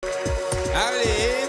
Allez.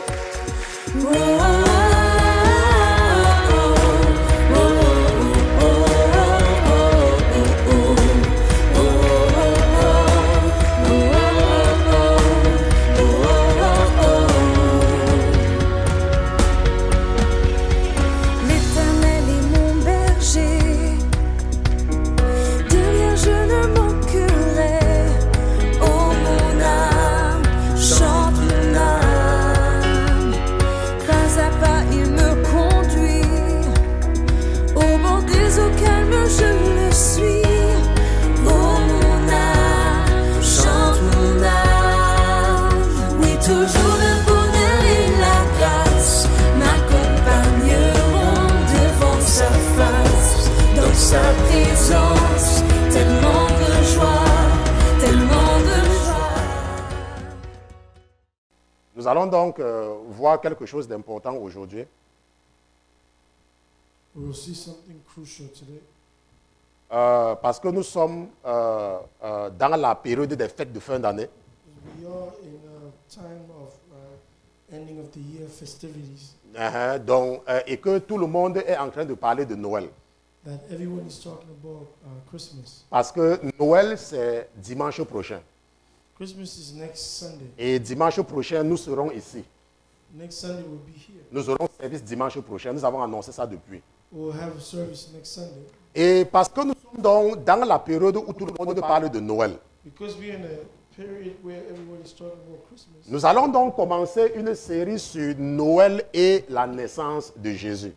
Nous allons donc voir quelque chose d'important aujourd'hui. Parce que nous sommes dans la période des fêtes de fin d'année. Et que tout le monde est en train de parler de Noël. Parce que Noël, c'est dimanche prochain. Et dimanche prochain, nous serons ici. Nous aurons service dimanche prochain. Nous avons annoncé ça depuis. Et parce que nous sommes donc dans la période où tout le monde parle de Noël. Nous allons donc commencer une série sur Noël et la naissance de Jésus.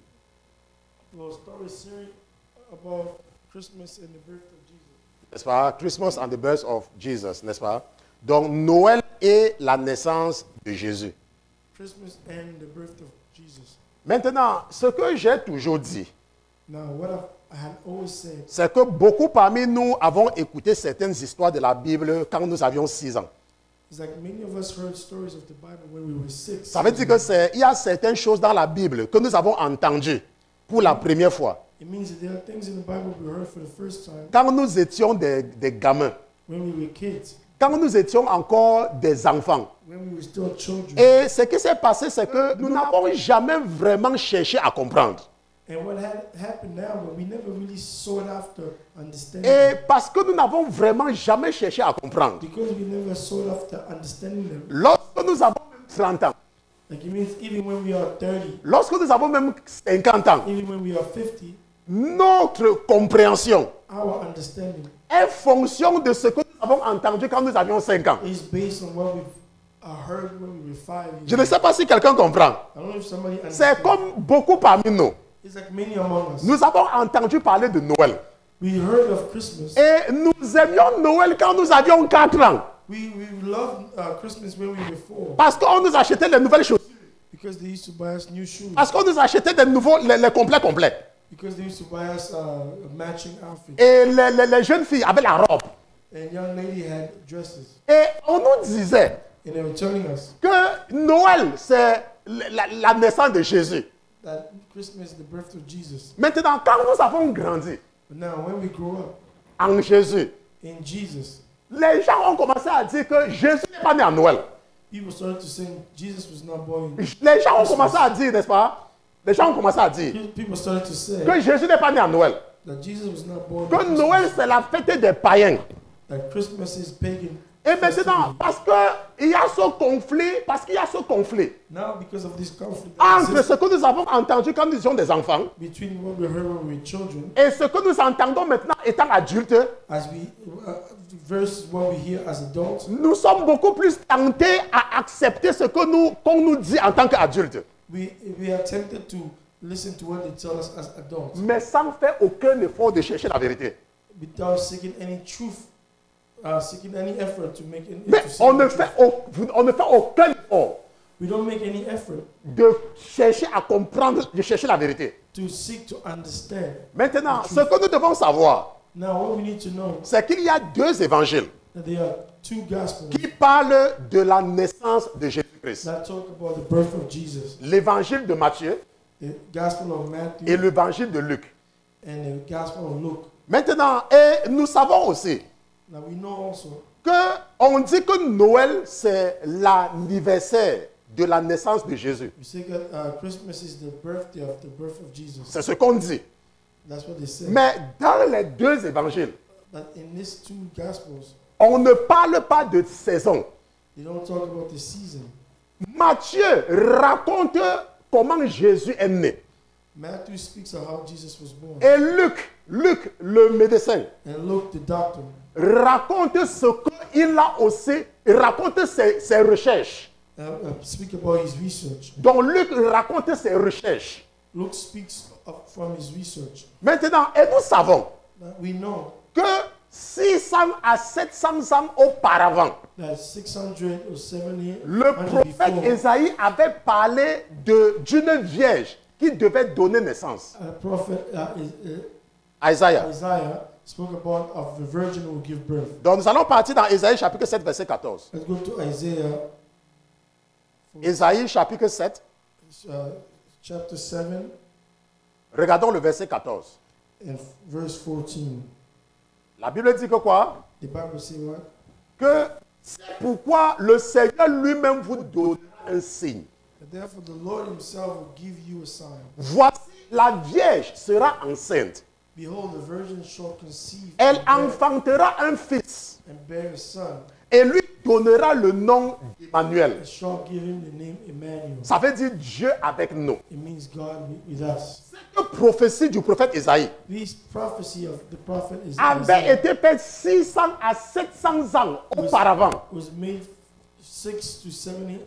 N'est-ce pas? Christmas and the birth of Jesus, n'est-ce pas? Donc Noël et la naissance de Jésus. Maintenant, ce que j'ai toujours dit, c'est que beaucoup parmi nous avons écouté certaines histoires de la Bible quand nous avions 6 ans. Ça veut dire qu'il y a certaines choses dans la Bible que nous avons entendues pour la première fois. Quand nous étions des gamins, quand nous étions encore des enfants. Et ce qui s'est passé, c'est que nous n'avons jamais vraiment cherché à comprendre. Et parce que nous n'avons vraiment jamais cherché à comprendre. Lorsque nous avons 30 ans, lorsque nous avons même 50 ans, notre compréhension est fonction de ce que nous avons entendu quand nous avions 5 ans. Je ne sais pas si quelqu'un comprend. C'est comme beaucoup parmi nous. Nous avons entendu parler de Noël. Et nous aimions Noël quand nous avions 4 ans. Parce qu'on nous achetait les nouvelles chaussures. Parce qu'on nous achetait des nouveaux, les complets. Et les jeunes filles avaient la robe. Et on nous disait que Noël, c'est la naissance de Jésus. Maintenant, quand nous avons grandi en Jésus, les gens ont commencé à dire que Jésus n'est pas né à Noël. Les gens ont commencé à dire, n'est-ce pas? Les gens ont commencé à dire que Jésus n'est pas né à Noël. Que Noël, c'est la fête des païens. Et maintenant, parce qu'il y a ce conflit, entre ce que nous avons entendu quand nous étions des enfants et ce que nous entendons maintenant étant adultes, nous sommes beaucoup plus tentés à accepter ce qu'on nous dit en tant qu'adultes. Mais sans faire aucun effort de chercher la vérité. Mais on ne fait aucun effort de chercher à comprendre, de chercher la vérité. Maintenant, ce que nous devons savoir, c'est qu'il y a 2 évangiles qui parlent de la naissance de Jésus-Christ. L'évangile de Matthieu et l'évangile de Luc. Maintenant, et nous savons aussi que On dit que Noël, c'est l'anniversaire de la naissance de Jésus. We say that Christmas is the birthday of Jesus. C'est ce qu'on dit. That's what they say. Mais dans les deux évangiles, But in these two gospels, on ne parle pas de saison. they don't talk about the season. Matthieu raconte comment Jésus est né. Matthew speaks of how Jesus was born. Et Luc, le médecin, And Luke, the doctor, raconte ce qu'il a aussi, raconte ses recherches. speak about his research. Donc Luc raconte ses recherches. Luke speaks from his research. Maintenant, et nous savons We know que 600 à 700 ans auparavant, that 600 or 700 le prophète before, Ésaïe avait parlé d'une vierge qui devait donner naissance. prophet Isaiah. Isaiah spoke about of the virgin who will give birth. Donc nous allons partir dans Ésaïe chapitre 7 verset 14. Let's go to Isaiah Ésaïe chapitre 7, chapter 7 regardons le verset 14. and verse 14. La Bible dit que quoi? The Bible says what? Que c'est pourquoi le Seigneur lui-même vous donnera un signe. And therefore the Lord himself will give you a sign. Voici, la vierge sera enceinte. Behold, the virgin shall conceive Elle enfantera un fils and bear a son, et lui donnera le nom d'Emmanuel. and shall give him the name Emmanuel. Ça veut dire Dieu avec nous. It means God with us. Cette prophétie du prophète Ésaïe This prophecy of the prophet avait Isaiah été faite 600 à 700 ans auparavant. was made 600 to 700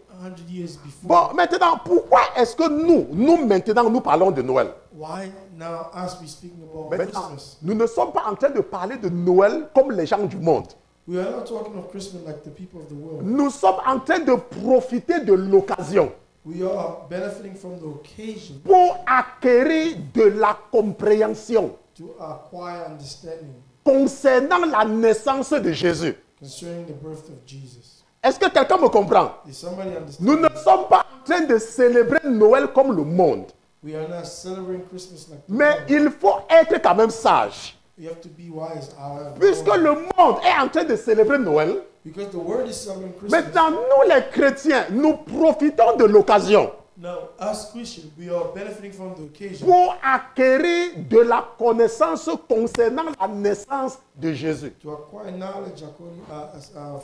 years before. Bon, maintenant, pourquoi est-ce que nous maintenant, nous parlons de Noël? Why now, as we speaking about Maintenant, Christmas, nous ne sommes pas en train de parler de Noël comme les gens du monde. we are not talking of Christmas like the people of the world. Nous sommes en train de profiter de l'occasion We are benefiting from the occasion pour acquérir de la compréhension to acquire understanding concernant la naissance de Jésus. concerning the birth of Jesus. Est-ce que quelqu'un me comprend? Did somebody understand? Nous ne sommes pas en train de célébrer Noël comme le monde. We are not celebrating Christmas like the Mais world. il faut être quand même sage. We have to be wise. Puisque le monde est en train de célébrer Noël, Because the world is celebrating Christmas. maintenant nous les chrétiens, nous profitons de l'occasion Now, as Christians, we are benefiting from the occasion pour acquérir de la connaissance concernant la naissance de Jésus. to acquire knowledge according,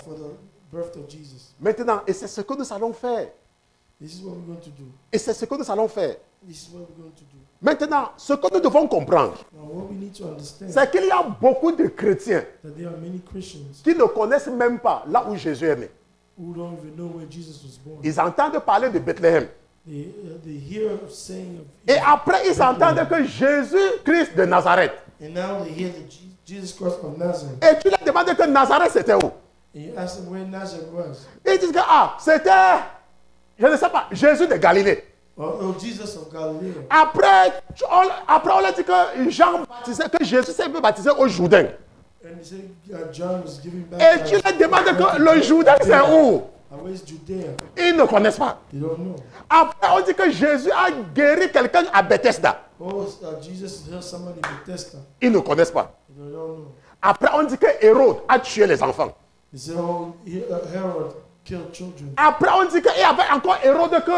for the birth of Jesus. Maintenant, et c'est ce que nous allons faire. This is what we're going to do. Et c'est ce que nous allons faire. This is what we're going to do. Maintenant, ce que nous devons comprendre, Now, what we need to understand is c'est qu'il y a beaucoup de chrétiens that there are many Christians qui ne connaissent même pas là où Jésus est né. who don't even know where Jesus was born. Ils entendent parler de Bethléem. They hear of saying of Et après, ils entendent que Jésus-Christ de Nazareth. and now they hear that Jesus Christ of Nazareth. Et tu leur demandes que Nazareth c'était où? And you ask them where Nazareth was. Ils disent que c'était, je ne sais pas, Jésus de Galilée. Oh, Jesus of Galilee. Après, on leur dit que Jean baptisait, que Jésus s'est baptisé au Jourdain. And they say John was giving back. Et tu leur demandes que le Jourdain c'est où? Where's Judea? Ils ne connaissent pas. They don't know. Après, on dit que Jésus a guéri quelqu'un à Bethesda. Oh, Jesus healed somebody in Bethesda. Ils ne connaissent pas. They don't know. Après, on dit que Hérode a tué les enfants. They say, oh, Herod killed children. Après, on dit qu'il y avait encore Hérode que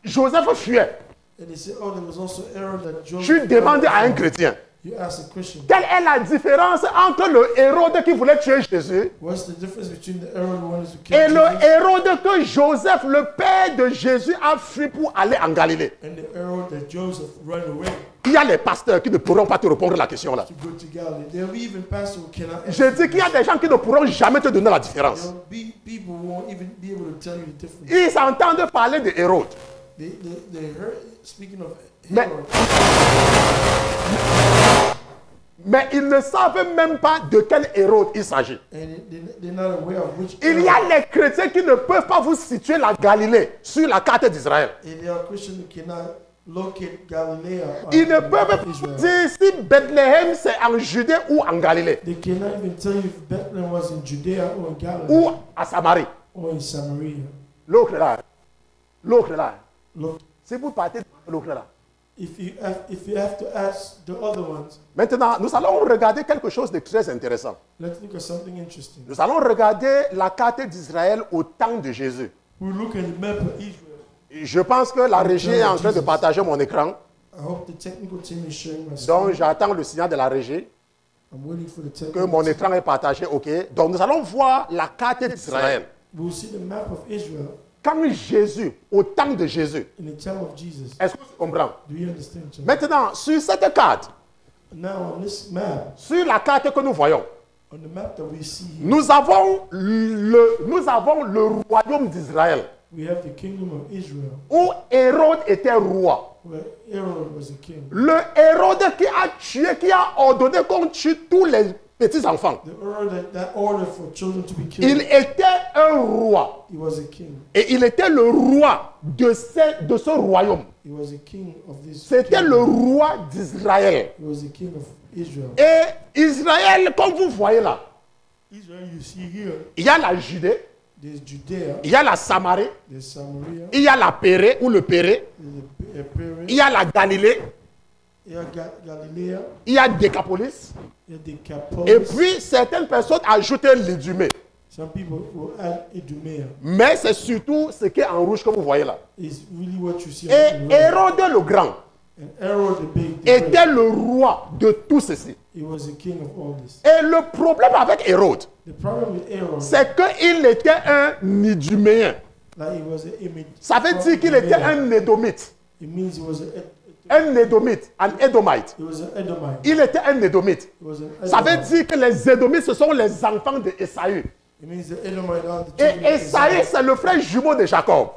Joseph fuyait. And they say, oh, there was also Herod that Joseph. Je demande à un chrétien, You ask a Christian, quelle est la différence entre le Hérode qui voulait tuer Jésus what's the difference between the Herod who wanted to kill et le Jesus Hérode que Joseph, le père de Jésus, a fui pour aller en Galilée? and the Herod that Joseph ran away Il y a les pasteurs qui ne pourront pas te répondre à la question là. to go to Galilee? There will be even pastors who cannot Je answer. dis qu'il y a des gens qui ne pourront jamais te donner la différence. There will be people who won't even be able to tell you the difference. Ils entendent parler de Hérode. They heard, speaking of Mais- Herod, Mais ils ne savent même pas de quel Hérode il s'agit. and they're not aware of which Il y a les chrétiens qui ne peuvent pas vous situer la Galilée sur la carte d'Israël. And there are Christians who cannot locate Galilee on Ils ne the peuvent map pas of Israel. dire si Bethléem c'est en Judée ou en Galilée They cannot even tell you if Bethlehem was in Judea or in Galilee ou à Samarie. or in Samaria. L'autre là. L'autre là. Look, Si vous partez de l'autre là, If you have to ask the other ones, Maintenant, nous allons regarder quelque chose de très intéressant. let's look at something interesting. Nous allons regarder la carte d'Israël au temps de Jésus. We look at the map of Israel. Je pense que la régie est en train de partager mon écran. I hope the technical team is sharing my Donc, screen. j'attends le signal de la régie I'm waiting for the que technical mon team. écran est partagé. OK. Donc, nous allons voir la carte d'Israël. We'll see the map of Israel Quand Jésus, au temps de Jésus, in the time of Jesus. est-ce que tu comprends? Do you understand? John? Maintenant, sur cette carte, Now on this map, sur la carte que nous voyons, on the map that we see here, nous avons le royaume d'Israël, we have the kingdom of Israel, où Hérode était roi. where Herod was a king. Le Hérode qui a tué, qui a ordonné qu'on tue tous les petits-enfants. The order that order for children to be killed. Il était un roi. He was a king. Et il était le roi de ce royaume. He was a king of this. C'était le kingdom. roi d'Israël. He was a king of Israel. Et Israël, comme vous voyez là, Israel, you see here, il y a la Judée, there's Judea, il y a la Samarie, there's Samaria, il y a la Pérée ou le Pérée, there's Perea, il y a la Galilée, il y a Galilee, il y a Décapolis. il y a Et Decapolis. puis certaines personnes ajoutent l'Idumée. Some people will add Idumea. Mais c'est surtout ce qui est en rouge que vous voyez là. It's really what you see. Et on the right. Hérode le Grand And Herod the big, the était great, le roi de tout ceci. he was the king of all this. Et le problème avec Hérode, The problem with Herod, c'est qu'il était un Iduméen. like he was an image. Ça veut dire qu'il était un Édomite. It means he was Un Édomite, un Édomite. he was an Edomite. Il était un Édomite. He was an Ça veut Edomite. dire que les Édomites, ce sont les enfants d'Ésaü. It means the Edomite are the Et children of Ésaü, Esau. c'est le frère jumeau de Jacob.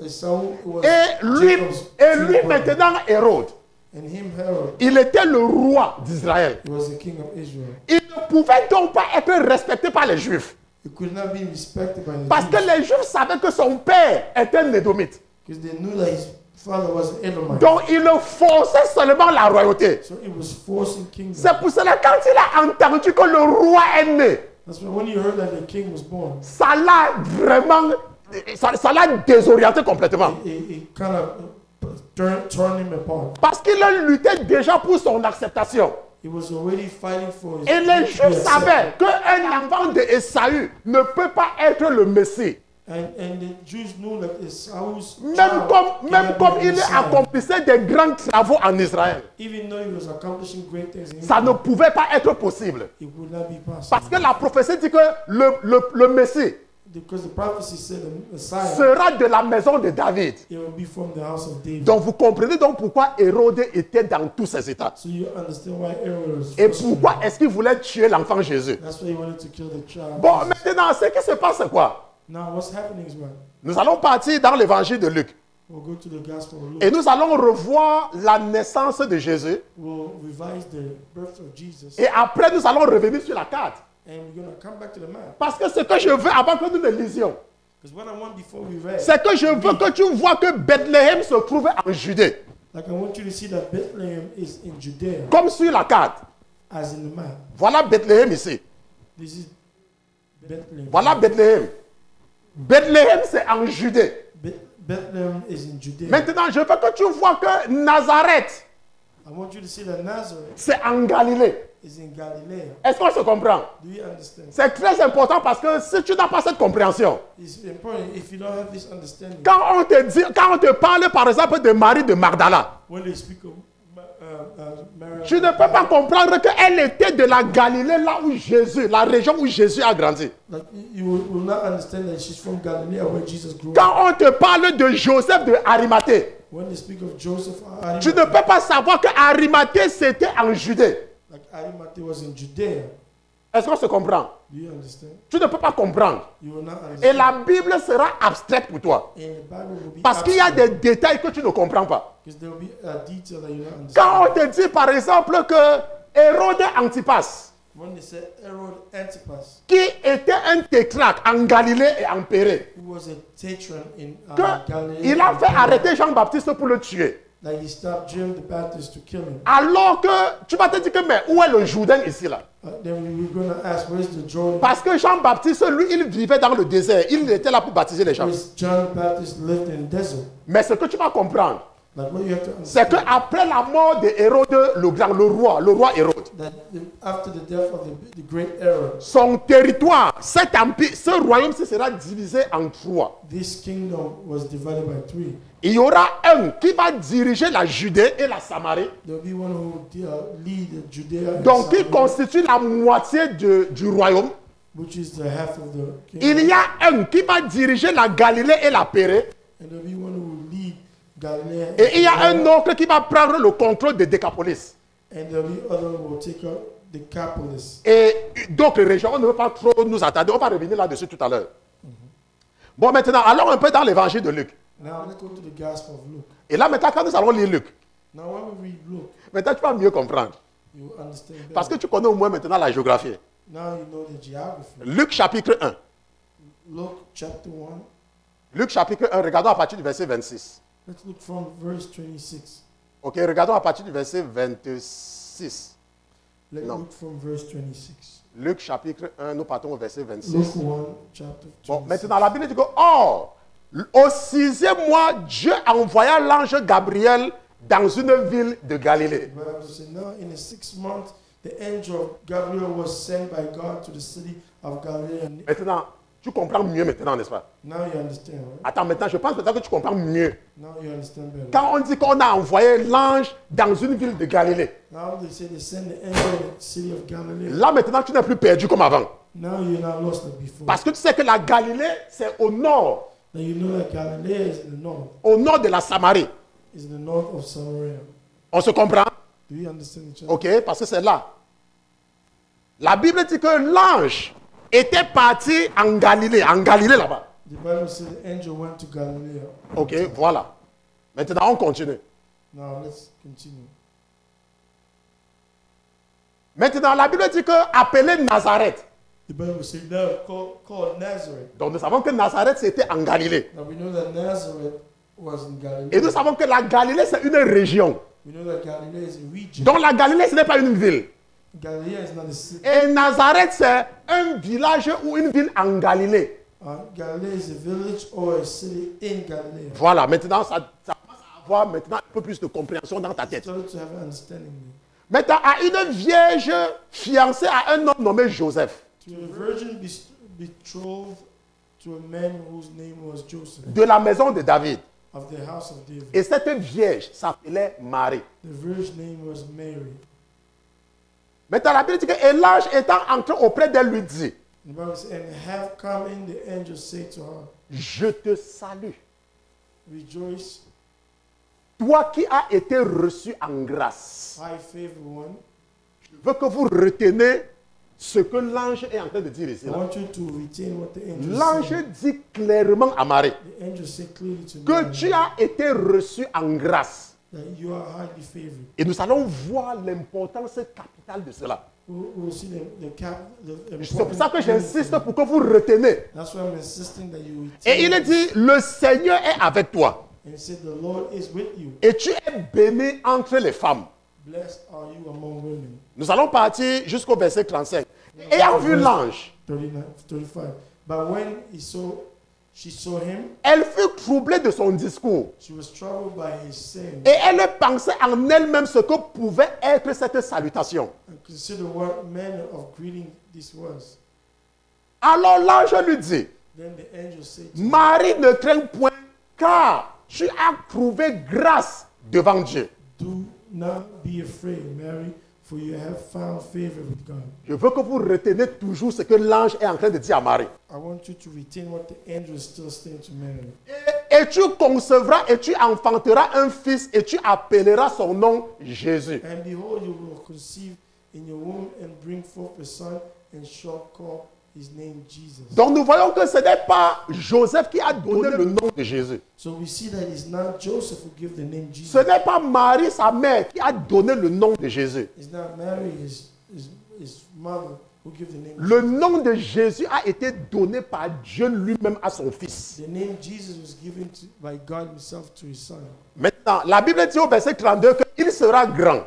Esau was Et lui Jacob's maintenant, Hérode, and him Herod, il était le roi d'Israël. he was the king of Israel. Il ne pouvait donc pas être respecté par les Juifs. He could not be respected by the Parce que Jews les Juifs savaient que son père était un Édomite. because they knew that his father was an Edomite. Donc il forçait seulement la royauté. So he was forcing kingdom. C'est pour cela quand il a entendu que le roi est né, That's why when he heard that the king was born, ça l'a vraiment, ça l'a désorienté complètement. it kind of turned him apart. Parce qu'il a lutté déjà pour son acceptation. He was already fighting for his. Et les to be Juifs accepted. savaient qu'un enfant de Ésaü ne peut pas être le Messie. And the Jews knew that Esau's Même child comme cannot be the il Messiah. accomplissait des grands travaux en Israël. Even though he was accomplishing great things in Ça ne Israel, pouvait pas être possible. it would not be possible. Parce que la prophétie dit que le Messie Because the prophecy said the Messiah, sera de la maison de David. it will be from the house of David. Donc vous comprenez donc pourquoi Hérode était dans tous ces états. So you understand why Herod was Et frustrated. pourquoi est-ce qu'il voulait tuer l'enfant Jésus. That's why he wanted to kill the child. Bon, maintenant, ce qui se passe, c'est quoi? Now what's happening is what? Nous allons partir dans l'évangile de Luc. We'll go to the Gospel of Luke. Et nous allons revoir la naissance de Jésus. We'll revise the birth of Jesus. Et après, nous allons revenir sur la carte. And we're going to come back to the map. Parce que ce que je veux avant que nous ne lisions, Because what I want before we read, c'est que je veux que tu vois que Bethléem se trouve en Judée. like I want you to see that Bethlehem is in Judea, Comme sur la carte. as in the map. Voilà Bethléem ici. This is Bethlehem. Voilà Bethléem. Bethléem, c'est en Judée. Bethlehem is in Judea. Maintenant, je veux que tu vois que Nazareth, I want you to see that Nazareth c'est en Galilée. is in Galilee. Est-ce qu'on se comprend? Do you understand? C'est très important parce que si tu n'as pas cette compréhension, It's important if you don't have this understanding. quand on te parle par exemple de Marie de Magdala, When they speak of Mary, tu ne peux pas comprendre qu'elle était de la Galilée, là où Jésus, la région où Jésus a grandi. like, you will not understand that she's from Galilee where Jesus grew up. Quand on te parle de Joseph de Arimathée, When they speak of Joseph, tu ne peux pas savoir que Arimathée c'était en Judée. like Arimathea was in Judea. Est-ce qu'on se comprend? Do you understand? Tu ne peux pas comprendre. You will not understand. Et la Bible sera abstraite pour toi. And the Bible will be Parce qu'il y a absent, des détails que tu ne comprends pas. because there will be a detail that you don't understand. Quand on te dit par exemple que Hérode Antipas, When they said Herod Antipas, qui était un tétrarque en Galilée et en Pérée, who was a tetrarch in Galilee, qu'il a fait arrêter Jean-Baptiste pour le tuer. that he stopped John the Baptist to kill him. Alors que tu vas te dire que mais où est le Jourdain ici là? Then we were going to ask, where's the Jordan? Parce que Jean-Baptiste, lui, il vivait dans le désert. Il était là pour baptiser les gens. Because John the Baptist lived in the desert. Mais ce que tu vas comprendre, C'est qu'après la mort de Hérode le grand, le roi Hérode, son territoire, cet empire, ce royaume sera divisé en 3. Il y aura un qui va diriger la Judée et la Samarie. Donc, qui constitue la moitié du royaume. Il y a un qui va diriger la Galilée et la Pérée. Et il y a un autre qui va prendre le contrôle de Décapolis. Et d'autres régions, on ne veut pas trop nous attarder. On va revenir là-dessus tout à l'heure. Bon, maintenant, allons un peu dans l'évangile de Luc. Et là, maintenant, quand nous allons lire Luc, maintenant, tu vas mieux comprendre. Parce que tu connais au moins maintenant la géographie. Luc chapitre 1. Luc chapitre 1, regardons à partir du verset 26. Let's look from verse 26. Ok, regardons à partir du verset 26. Let's look from verse 26. Luc chapitre 1, nous partons au verset 26. Luke 1, chapter 26. Bon, maintenant, la Bible dit que, or, au 6e mois, Dieu envoya l'ange Gabriel dans une ville de Galilée. Now, in the 6th month, the angel Gabriel was sent by God to the city of Galilee. Maintenant, tu comprends mieux maintenant, n'est-ce pas? Now you understand, right? Attends, maintenant, je pense peut-être que tu comprends mieux. Now you understand better. Quand on dit qu'on a envoyé l'ange dans une ville de Galilée, Now they say they send the angel in the city of Galilee. là maintenant, tu n'es plus perdu comme avant. Now you're not lost like before. Parce que tu sais que la Galilée, c'est au nord. Now you know that Galilee is in the north. Au nord de la Samarie. Is in the north of Samaria. On se comprend? Do you understand each other? Ok, parce que c'est là. La Bible dit que l'ange était parti en Galilée là-bas. The Bible says the angel went to Galilee. Ok, voilà. Maintenant, on continue. Now let's continue. Maintenant, la Bible dit que appelé Nazareth. The Bible says now called Nazareth. Donc, nous savons que Nazareth, c'était en Galilée. Now we know that Nazareth was in Galilee. Et nous savons que la Galilée, c'est une région. We know that Galilee is a region. Donc, la Galilée, ce n'est pas une ville. Galilee is not a city. Et Nazareth, c'est un village ou une ville en Galilée. Galilee is a village or a city in Galilee. Voilà, maintenant, ça commence à avoir maintenant un peu plus de compréhension dans ta tête. To have an understanding. Maintenant, à une vierge fiancée à un homme nommé Joseph. To a virgin betrothed to a man whose name was Joseph. De la maison de David. Of the house of David. Et cette vierge s'appelait Marie. The virgin's name was Mary. Maintenant, la Bible dit que l'ange étant entré auprès d'elle lui dit, the Bible says, and have come in, the angel said to her, je te salue. Rejoice. Toi qui as été reçu en grâce. High favored one. Je veux que vous retenez ce que l'ange est en train de dire ici. L'ange dit clairement à Marie que tu as été reçu en grâce. Et nous allons voir l'importance capitale de cela. C'est pour ça que j'insiste pour que vous retenez. Et il dit, le Seigneur est avec toi. Et tu es béni entre les femmes. Nous allons partir jusqu'au verset 35. Ayant vu l'ange, elle fut troublée de son discours. Et elle pensait en elle-même ce que pouvait être cette salutation. Alors l'ange lui dit, Marie, ne crains point, car tu as trouvé grâce devant Dieu. Do not be afraid, Mary, for you have found favor with God. Je veux que vous retenez toujours ce que l'ange est en train de dire à Marie. I want you to retain what the angel is still saying to Mary. Et tu concevras et tu enfanteras un fils et tu appelleras son nom Jésus. And behold, you will conceive in your womb and bring forth a son and shall call his name Jesus. Donc nous voyons que ce n'est pas Joseph qui a donné le nom de Jésus. So we see that it's not Joseph who gave the name Jesus. Ce n'est pas Marie, sa mère, qui a donné le nom de Jésus. It's not Mary, his mother, who gave the name Le nom de Jésus a été donné par Dieu lui-même à son fils. The name Jesus was given by God himself to his son. Maintenant, la Bible dit au verset 32 qu'il sera grand.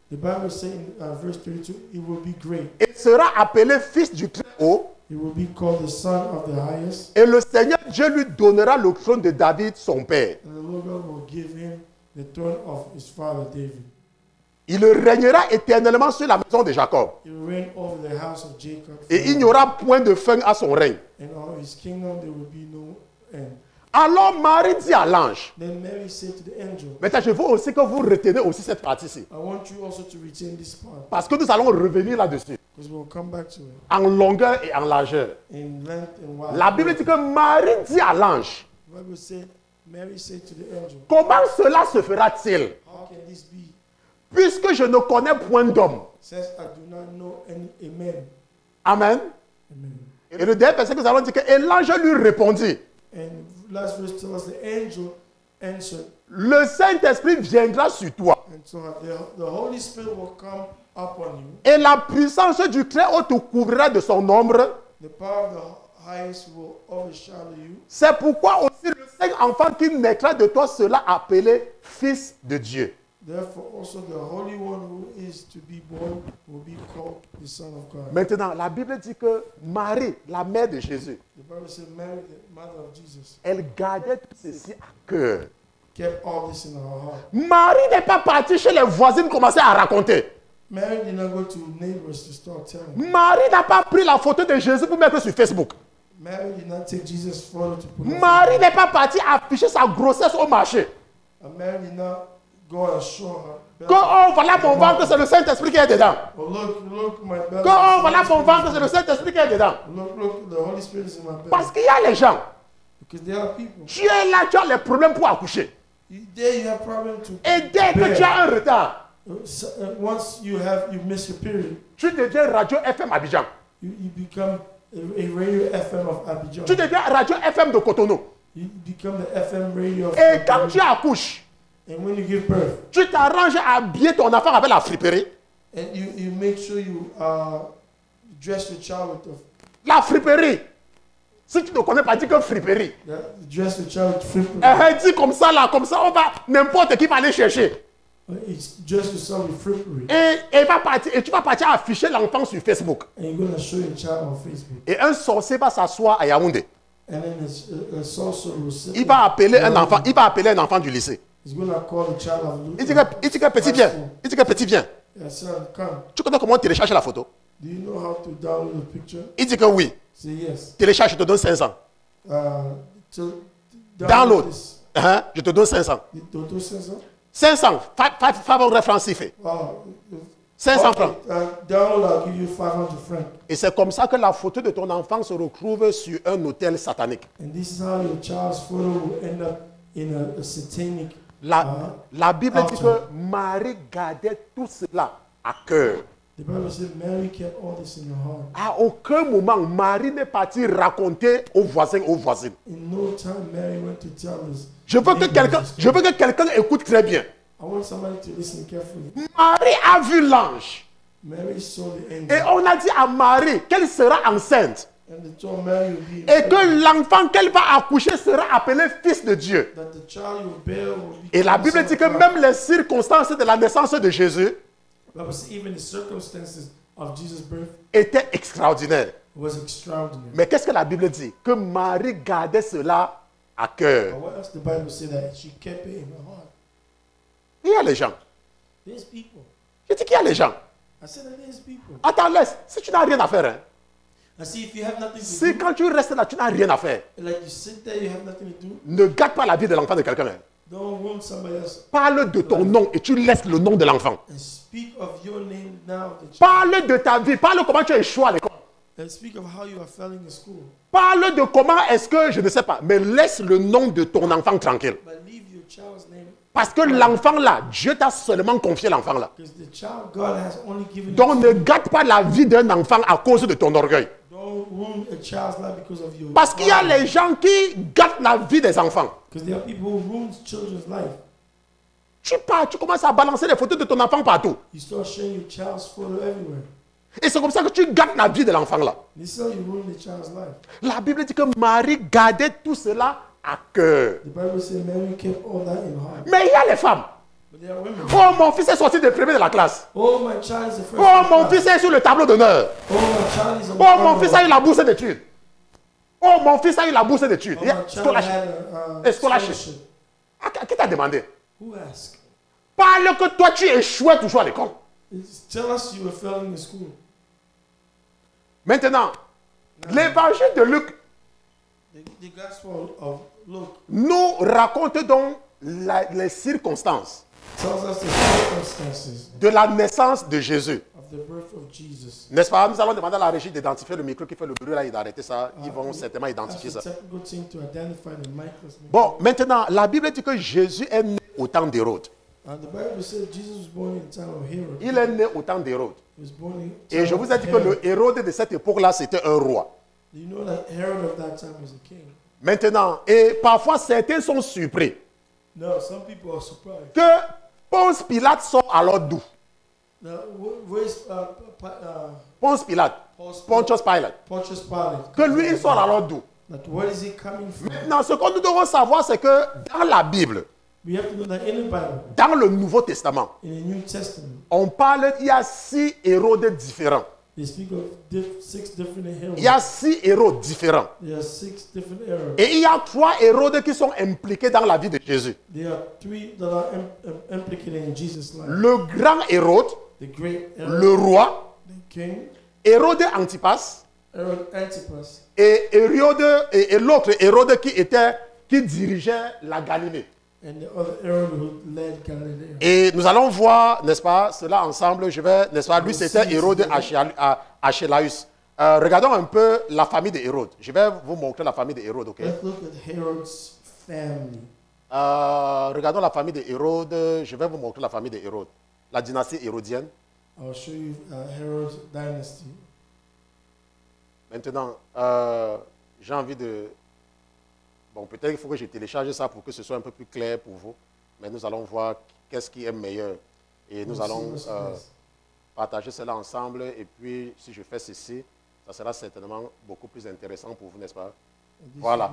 The Bible says in verse 32, he will be great. Il sera appelé fils du Très-Haut. He will be called the Son of the Highest. Et le Seigneur Dieu lui donnera le trône de David, son père. And the Lord God will give him the throne of his father David. Il régnera éternellement sur la maison de Jacob. He will reign over the house of Jacob. Et il n'y aura point de fin à son règne. And of his kingdom there will be no end. Alors Marie dit à l'ange. Then Mary said to the angel. Maintenant, je veux aussi que vous retenez aussi cette partie-ci. I want you also to retain this part. Parce que nous allons revenir là-dessus. Because we'll come back to it. En longueur et en largeur. In length and width. La Bible dit que Marie dit à l'ange. The Bible said, Mary said to the angel. Comment cela se fera-t-il? How can this be? Puisque je ne connais point d'homme. Says, I do not know any man. Amen. Amen. Et le dernier verset que nous allons dire que et l'ange lui répondit. And last verse tells us the angel answered. Le Saint-Esprit viendra sur toi. And so the Holy Spirit will come upon you. Et la puissance du Très-Haut te couvrira de son ombre. The power of the highest will overshadow you. C'est pourquoi aussi le Saint-Enfant qui naîtra de toi sera appelé Fils de Dieu. Therefore also the Holy One who is to be born will be called the Son of God. Maintenant, la Bible dit que Marie, la mère de Jésus, The Bible said Mary, the mother of Jesus, elle gardait tout ceci à cœur. kept all this in her heart. Marie n'est pas partie chez les voisines commencer à raconter. Mary did not go to neighbors to start telling. Marie n'a pas pris la photo de Jésus pour mettre sur Facebook. Mary did not take Jesus' photo to put on Marie n'est pas partie afficher sa grossesse au marché. Facebook. Mary did not go and show her. Que oh voilà mon ventre, c'est le Saint-Esprit qui est dedans. Oh, look, my belly. Que oh voilà mon ventre, c'est le Saint-Esprit qui est dedans. Look, the Holy Spirit is in my belly. Parce qu'il y a les gens. Because there are people. Tu es là, tu as les problèmes pour accoucher. There you have problem to. Et dès que tu as un retard, Once you miss your period, tu deviens Radio FM Abidjan. you become a radio FM of Abidjan. Tu deviens Radio FM de Cotonou. You become the FM radio of Et quand Cotonou. tu accouches, And when you give birth, tu t'arranges à habiller ton enfant avec la friperie. and you make sure you dress your child with La friperie. Si tu ne connais pas, dis que friperie. dress your child with frippery. Dis comme ça, là, comme ça, on va, n'importe qui va aller chercher. It's dress yourself with frippery. Et tu vas partir afficher l'enfant sur Facebook. And you're going to show your child on Facebook. Et un sorcier va s'asseoir à Yaoundé. And then a sorcerer will sit. Il va appeler un enfant du lycée. He's going to call the child of Il dit que petit viens. Il dit que petit viens. Yeah, son, come. Tu connais comment télécharger la photo? Do you know how to download the picture? Il dit que oui. Say yes. Télécharge, je te donne 500. To Download. this. Je te donne 500. To do 500? 500. 500 francs CFA. 500 francs. Download, I'll give you 500 francs. Et c'est comme ça que la photo de ton enfant se retrouve sur un hôtel satanique. And this is how your child's photo will end up in a satanic. La Bible dit que Marie gardait tout cela à cœur. The Bible says Mary kept all this in her heart. À aucun moment, Marie n'est partie raconter aux voisins, aux voisines. In no time, Mary went to tell us. Je veux que quelqu'un écoute très bien. I want somebody to listen carefully. Marie a vu l'ange. Mary saw the angel. Et on a dit à Marie qu'elle sera enceinte. And they told Mary would be Et que l'enfant qu'elle va accoucher sera appelé fils de Dieu. that the child you bear will be. Et la Bible dit que même les circonstances de la naissance de Jésus even the circumstances of Jesus' birth étaient extraordinaires. was extraordinary. Mais qu'est-ce que la Bible dit? Que Marie gardait cela à cœur. But what else the Bible say that she kept it in her heart? Il y a les gens. There's people. Je dis qu'il y a les gens. I said that there's people. Attends, laisse. Si tu n'as rien à faire, hein. I see if you have nothing to Si do, quand tu restes là, tu n'as rien à faire, like you sit there, you have nothing to do, ne gâte pas la vie de l'enfant de quelqu'un. Hein. don't ruin somebody else. Parle de ton nom et tu laisses le nom de l'enfant. And speak of your name now. The child. Parle de ta vie. Parle comment tu as échoué à l'école. And speak of how you are failing in school. Parle de comment est-ce que, je ne sais pas, mais laisse le nom de ton enfant tranquille. But leave your child's name. Parce que l'enfant là, Dieu t'a seulement confié l'enfant là. Because the child God has only given Donc you. ne gâte pas la vie d'un enfant à cause de ton orgueil. Don't ruin a child's life because of your. Parce qu'il y a les gens qui gâtent la vie des enfants. Because there are people who ruin children's life. Tu pars, tu commences à balancer les photos de ton enfant partout. You start sharing your child's photo everywhere. Et c'est comme ça que tu gâtes la vie de l'enfant là. This is how you ruin the child's life. La Bible dit que Marie gardait tout cela à cœur. The Bible says Mary kept all that in her heart. Mais il y a les femmes. But there are women. Oh, mon fils est sorti de premier de la classe. Oh, my child is the first. Oh, mon fils est sur le tableau d'honneur. Oh, my child is on Oh, mon fils a eu la bourse d'études. Oh, mon fils a eu la bourse d'études. Oh, my child Scholarship. had a Scholarship. scholarship. Qui t'a demandé? Who asked? Parle que toi tu échouais toujours à l'école. Tell us you were failing in school. Maintenant, l'évangile de Luc the Gospel of Luke nous raconte donc les circonstances tells us the circumstances de la naissance de Jésus. of the birth of Jesus. N'est-ce pas? Nous allons demander à la régie d'identifier le micro qui fait le bruit là et d'arrêter ça. Ils vont certainement identifier ça. That's a technical thing to identify the micros. Bon, maintenant, la Bible dit que Jésus est né au temps d'Hérode. And the Bible says Jesus was born in the time of Herod. Il est né au temps d'Hérode. He was born in the Et time je vous ai of dit que Herod. le Hérode de cette époque-là, c'était un roi. Do you know that Herod of that time was a king? Maintenant, et parfois certains sont surpris Now, some people are surprised. que Ponce Pilate sort alors d'où? Now, where's Ponce Pilate, Pontius Pilate, Pontius Pilate? que lui il sort alors d'où? That where is he coming from? Maintenant, ce que nous devons savoir, c'est que dans la Bible, We have to know that in the Bible, dans le Nouveau Testament, in the New Testament, on parle, il y a 6 Hérodes différents. they speak of 6 different Herods. Il y a 6 Hérodes différents. There are 6 different Herods. Et il y a 3 Hérodes qui sont impliqués dans la vie de Jésus. There are 3 that are implicated in Jesus' life. Le grand Hérode, The great Herod, le roi, the king, Hérode Antipas, Herod Antipas, et Hérode et l'autre Hérode qui dirigeait la Galilée. and the other Herod who led Galilee. Et nous allons voir, n'est-ce pas, cela ensemble. N'est-ce pas, lui c'était Hérode Archélaüs. Regardons un peu la famille de Hérode. Je vais vous montrer la famille de Hérode, ok? Let's look at Herod's family. Regardons la famille de Hérode. Je vais vous montrer la famille de Hérode. La dynastie hérodienne. I'll show you Herod's dynasty. Maintenant, j'ai envie de... Bon, peut-être qu'il faut que je télécharge ça pour que ce soit un peu plus clair pour vous. Mais nous allons voir qu'est-ce qui est meilleur. Et nous allons partager cela ensemble. Et puis, si je fais ceci, ça sera certainement beaucoup plus intéressant pour vous, n'est-ce pas? Voilà.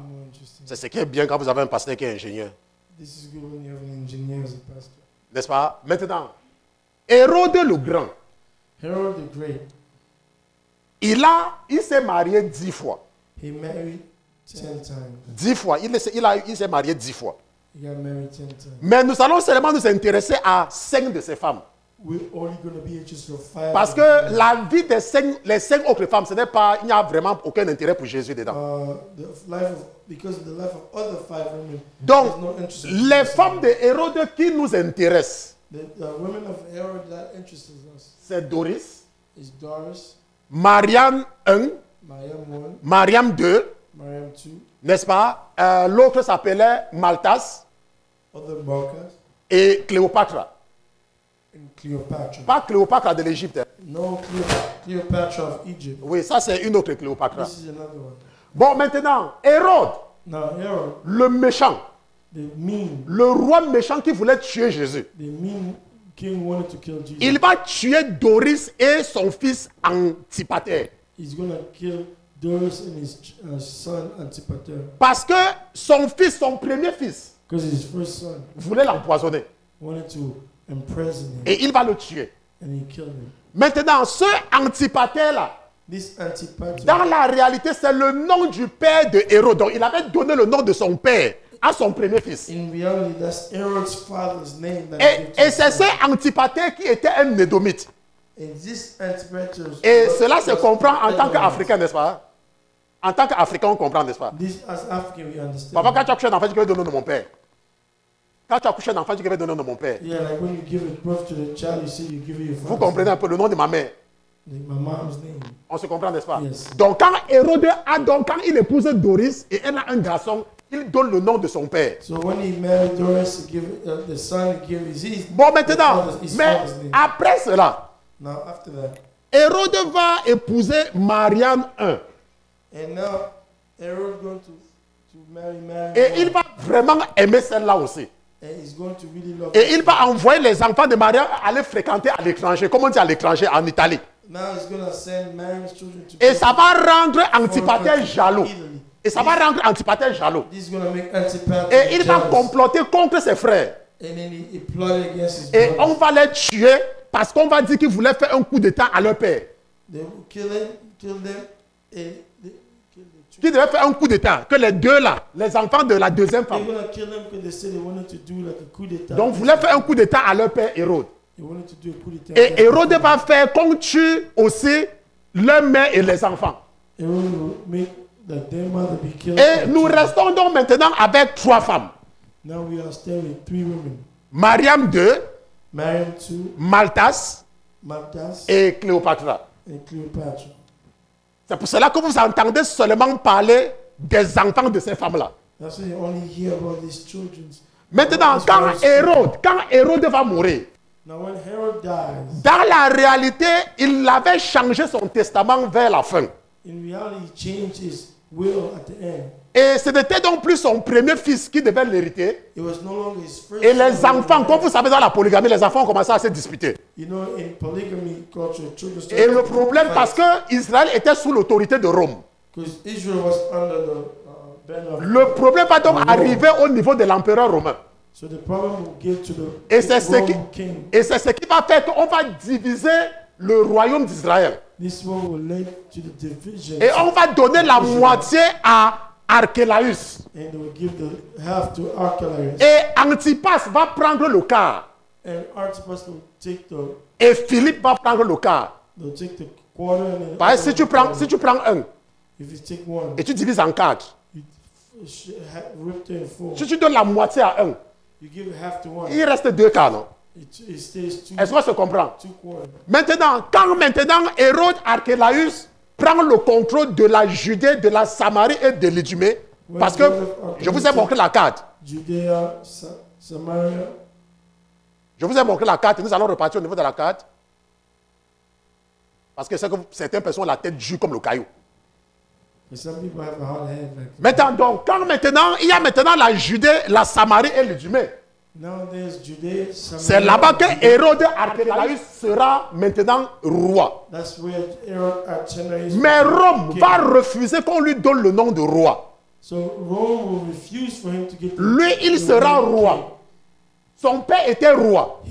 C'est ce qui est bien quand vous avez un pasteur qui est ingénieur. This is good when you have an engineer as a pastor. N'est-ce pas? Maintenant, Hérode le Grand, Herod the Great, il s'est marié 10 fois. he married 10 times. 10 fois. Il s'est marié 10 fois. He got married 10 times. Mais nous allons seulement nous intéresser à 5 de ces femmes. We're only going to be interested in 5. Parce que la vie des les 5 autres femmes, ce n'est pas, il n'y a vraiment aucun intérêt pour Jésus dedans. Because of the life of other 5 women, Donc, there's no interest in les Jesus. femmes de Hérode qui nous intéressent, The women of Herod that interests us c'est Doris, is Doris, Mariam 1, Mariam 1, Mariam 2, Mariam 2, n'est-ce pas? L'autre s'appelait Maltas other Marcus, et Cléopâtre. and Cleopatra. Pas Cléopâtre de l'Égypte. Hein. No, Cleopatra of Egypt. Oui, ça c'est une autre Cléopâtre. This is another one. Bon, maintenant, Hérode, Now, Herod, le méchant, the mean le roi méchant qui voulait tuer Jésus, king wanted to kill Jesus. il va tuer Doris et son fils Antipater. He's going to kill Doris and his son Antipater. Parce que son fils, son premier fils, Because his first son voulait l'empoisonner. wanted to imprison him. Et il va le tuer. And he killed him. Maintenant, ce Antipater-là, This Antipater, dans la réalité, c'est le nom du père de Hérode. Donc, il avait donné le nom de son père à son premier fils. in reality, that's Herod's father's name. That he gave to Et his c'est son. ce Antipater qui était un Édomite. And this Antipater Et cela se comprend en tant qu'Africain, n'est-ce pas? En tant qu'Africain, on comprend, n'est-ce pas? This, as African, we understand. Papa, quand tu as couché un enfant, tu veux donner le nom de mon père. Quand tu as couché un enfant, tu veux donner le nom de mon père. Yeah, like when you give birth to the child, you say you give it your Vous father's comprenez un peu le nom de ma mère. name. My mom's name. On se comprend, n'est-ce pas? Yes. Donc, quand Hérode quand il épouse Doris et elle a un garçon, il donne le nom de son père. So when he married Doris, he give the son, he gave his Bon, maintenant, his mais father's name. après cela, Now after that, Hérode va épouser Mariam 1. and now Herod going to marry Mary, Et il va vraiment aimer celle-là aussi. and he's going to really love. Et il va envoyer les enfants de Mariam aller fréquenter à l'étranger. Comment on dit à l'étranger? En Italie. Now he's going to send Mary's children to. Et ça va rendre Antipater jaloux. Italy. Et ça va rendre Antipater jaloux. This is going to make Antipater Et il va jealous. comploter contre ses frères. And then he plotted against his Et brothers. on va les tuer parce qu'on va dire qu'ils voulaient faire un coup d'état à leur père. They will kill them, and they kill the qui devaient faire un coup d'état, que les deux là, les enfants de la deuxième femme, donc voulaient faire un coup d'état à leur père Hérode. Et Hérode va faire qu'on tue aussi leur mère et les enfants. Et nous restons donc maintenant avec 3 femmes. Mariam 2, Maltas et Cléopâtre. C'est pour cela que vous entendez seulement parler des enfants de ces femmes-là. Maintenant, quand Hérode va mourir, dans la réalité, il avait changé son testament vers la fin. Et ce n'était donc plus son premier fils qui devait l'hériter. Et les enfants, comme vous savez dans la polygamie, les enfants ont commencé à se disputer. Et le problème, parce que Israël était sous l'autorité de Rome. Le problème va donc arriver au niveau de l'empereur romain. Et c'est ce qui va faire qu'on va diviser le royaume d'Israël. Et on va donner la moitié à Archélaüs. Et Antipas va prendre le quart. Et Philippe va prendre le quart. Parce que si tu prends un et tu divises en 4, si tu donnes la moitié à un, il reste 2 quarts, non? Est-ce qu'on se comprend? Maintenant, quand Hérode Archélaüs prend le contrôle de la Judée, de la Samarie et de l'Idumée, parce que je vous ai montré la carte. Je vous ai montré la carte et nous allons repartir au niveau de la carte. Parce que c'est que certaines personnes ont la tête dure comme le caillou. Maintenant, donc, il y a maintenant la Judée, la Samarie et l'Idumée. C'est là-bas que Hérode Archélaüs sera maintenant roi. Mais Rome va refuser qu'on lui donne le nom de roi. Lui, il sera roi. Son père était roi.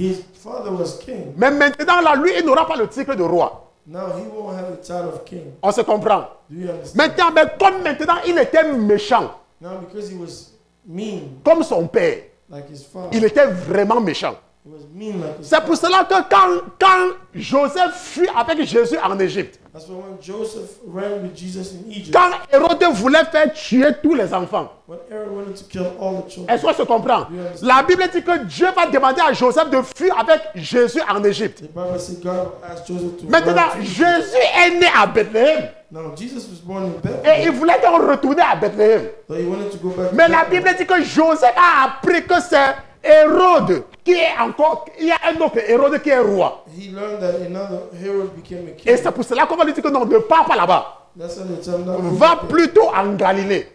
Mais maintenant, là, lui, il n'aura pas le titre de roi. On se comprend. Maintenant, mais comme maintenant, il était méchant. Comme son père. Il était vraiment méchant. C'est pour cela que quand Joseph fuit avec Jésus en Égypte, quand Hérode voulait faire tuer tous les enfants, est-ce qu'on se comprend? La Bible dit que Dieu va demander à Joseph de fuir avec Jésus en Égypte. Maintenant, Jésus est né à Bethléem. Et il voulait donc retourner à Bethléem. Mais la Bible dit que Joseph a appris que c'est Hérode qui est encore, il y a un autre Hérode qui est roi. Et c'est pour cela qu'on va lui dire que non, ne pars pas là-bas. Va plutôt en Galilée.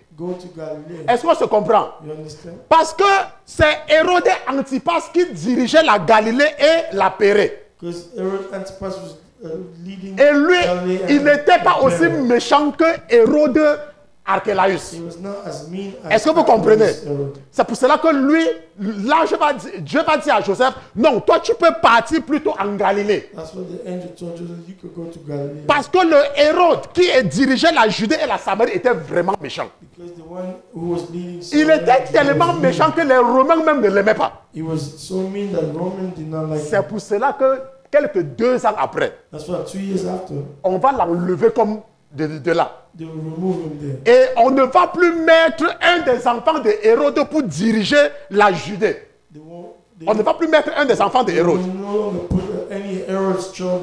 Est-ce qu'on se comprend? Parce que c'est Hérode Antipas qui dirigeait la Galilée et la Pérée. Et lui, il n'était pas aussi méchant que Hérode Archélaüs. Est-ce que vous comprenez? C'est pour cela que lui, là, Dieu va dire à Joseph, non, toi tu peux partir plutôt en Galilée. Parce que le Hérode qui dirigeait la Judée et la Samarie était vraiment méchant. Il était tellement méchant que les Romains même ne l'aimaient pas. C'est pour cela que quelques 2 ans après, on va l'enlever comme de là. Et on ne va plus mettre un des enfants de Hérode pour diriger la Judée. On ne va plus mettre un des enfants de Hérode.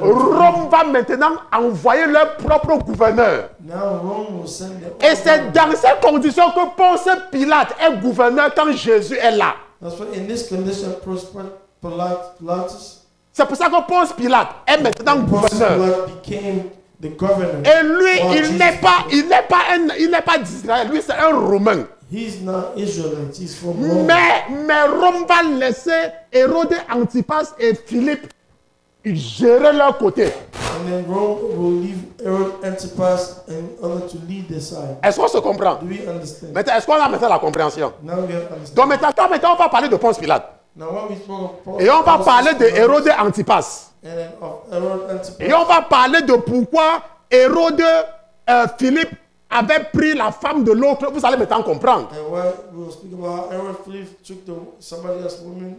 Rome va maintenant envoyer leur propre gouverneur. Et c'est dans ces conditions que Ponce Pilate est gouverneur quand Jésus est là. C'est pour ça que Ponce Pilate est maintenant gouverneur. Et lui, il n'est pas d'Israël. Lui, c'est un Romain. Mais Rome va laisser Hérode Antipas et Philippe gérer leur côté. Est-ce qu'on se comprend? Maintenant, est-ce qu'on a maintenant la compréhension? Donc maintenant, on va parler de Ponce Pilate. Et on va parler de Hérode Antipas. Et on va parler de pourquoi Hérode Philippe avait pris la femme de l'autre, vous allez maintenant comprendre.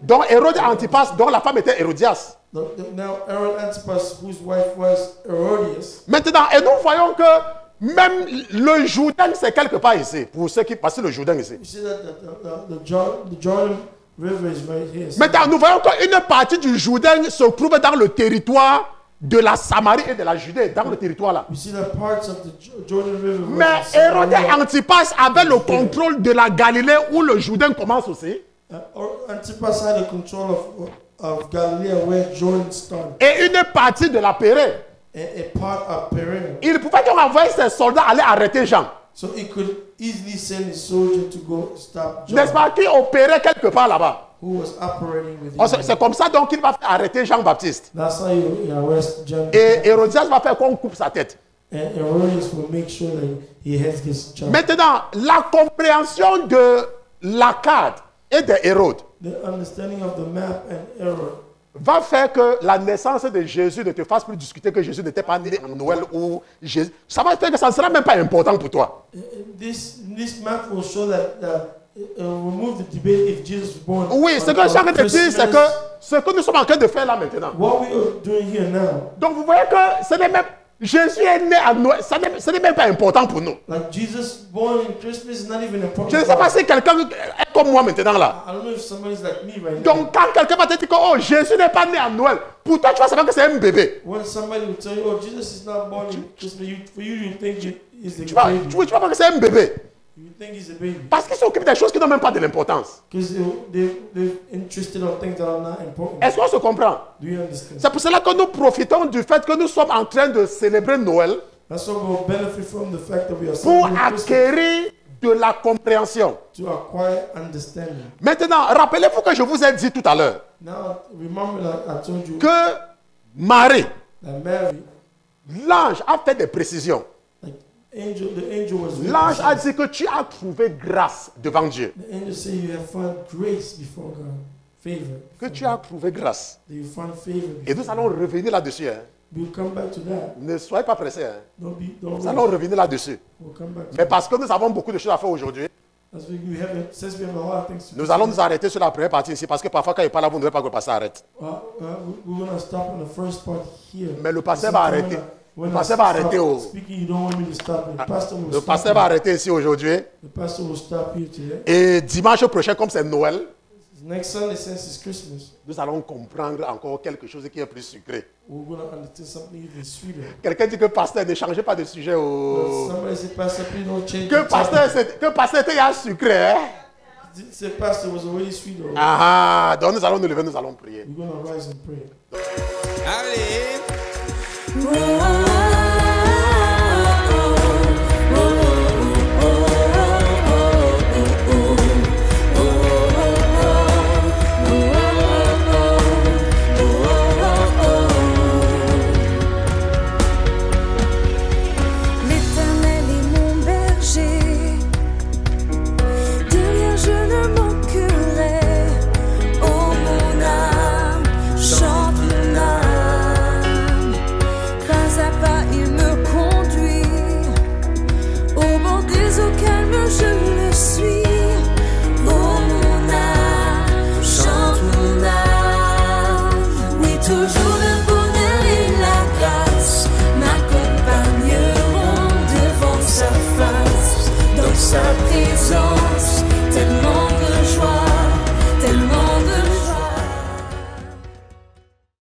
Donc Hérode et Antipas, dont la femme était Hérodias. Maintenant, et nous voyons que même le Jourdain, c'est quelque part ici, pour ceux qui passent le Jourdain ici. Maintenant, nous voyons qu'une partie du Jourdain se trouve dans le territoire de la Samarie et de la Judée, dans le territoire là. Mais Hérode et Antipas avaient le contrôle de la Galilée où le Jourdain commence aussi. Et une partie de la Pérée. Il pouvait donc envoyer ses soldats aller arrêter Jean. N'est-ce pas, qui opérait quelque part là-bas? C'est comme ça donc qu'il va faire arrêter Jean-Baptiste. Et Hérodias va faire qu'on coupe sa tête. Maintenant, la compréhension de l'Akkad et de Hérode va faire que la naissance de Jésus ne te fasse plus discuter que Jésus n'était pas né en Noël ou Jésus. Ça va faire que ça ne sera même pas important pour toi. Oui, ce que Jacques te dit, c'est que ce que nous sommes en train de faire là maintenant. Donc vous voyez que ce n'est même Jésus est né à Noël, ce n'est même pas important pour nous. Je ne sais pas si quelqu'un est comme moi maintenant là. Donc quand quelqu'un va te dire que oh, Jésus n'est pas né à Noël, pour toi tu vas savoir que c'est un bébé. Tu vas voir que c'est un bébé. Parce qu'ils s'occupent des choses qui n'ont même pas de l'importance. Est-ce qu'on se comprend? C'est pour cela que nous profitons du fait que nous sommes en train de célébrer Noël pour acquérir de la compréhension. Maintenant, rappelez-vous que je vous ai dit tout à l'heure que Marie, l'ange a fait des précisions. L'ange a dit que tu as trouvé grâce devant Dieu. Que tu as trouvé grâce. Et nous allons revenir là-dessus. Ne soyez pas pressés. Nous allons revenir là-dessus. Mais parce que nous avons beaucoup de choses à faire aujourd'hui, nous allons nous arrêter sur la première partie ici. Parce que parfois quand il parle là, vous ne devez pas que le pasteur arrête. Mais le pasteur va arrêter. Le pasteur va arrêter. Le pasteur va arrêter ici aujourd'hui. Et dimanche prochain, comme c'est Noël, nous allons comprendre encore quelque chose qui est plus sucré. Quelqu'un dit que pasteur, ne changez pas de sujet. Que pasteur était un sucré. Hein? Ah, donc nous allons nous lever, nous allons prier. Allez.